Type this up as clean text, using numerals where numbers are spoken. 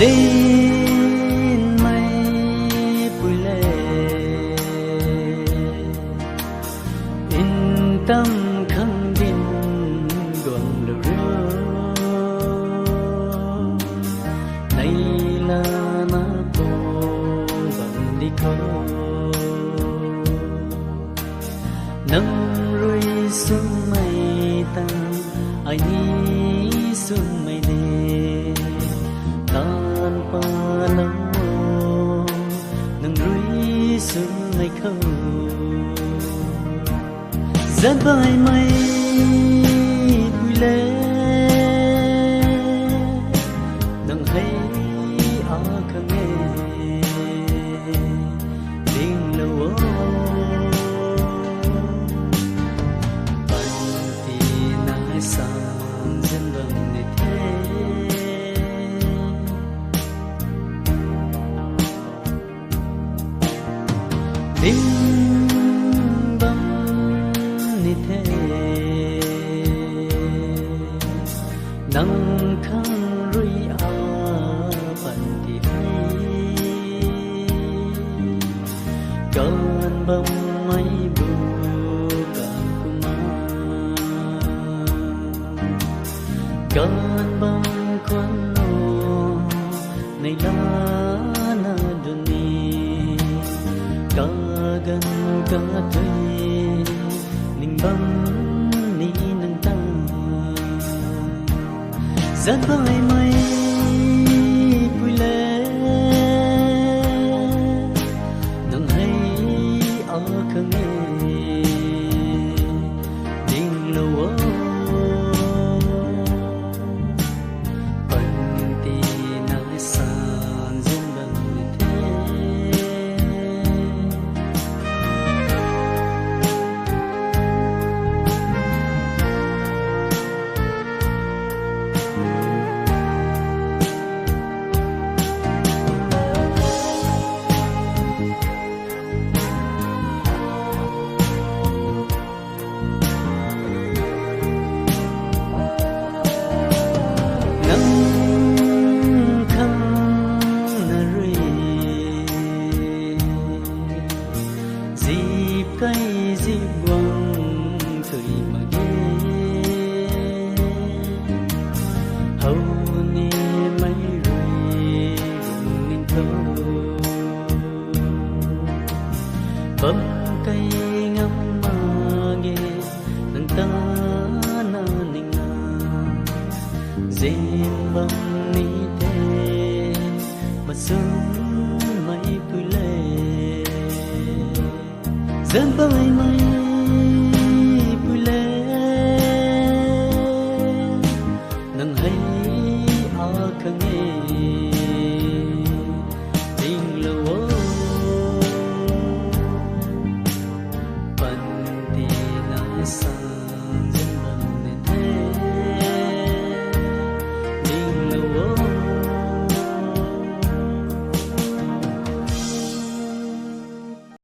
Đến mây bụi lệ in tâm khăng din đoàn lửa này là na tô bằng đi khô nâng ruồi xuân mây tăng ai ni xuân mây nè tan pa lâu nâng ruồi xuân mây khâu dẫn vai mây bụi lê nâng hay ở khang nghe tiếng lâu san dân bằng người thế đêm băng như thế nắng khăng rui à phần thì hay cơn bông mây cơn bông quan nô này lá na dunia cả gần cả thuê ninh băng ni nâng ta dẫn vai mây bụi lê nâng hay ở khang nghe tiếng lâu cây dịp quăng thời mà ghé hầu ni mấy rồi rụng nên thâu bấm cây ngắm mà nghe nâng ta na ninh dìm băng ni thế mà sớm mấy bụi lê dẫn vai mây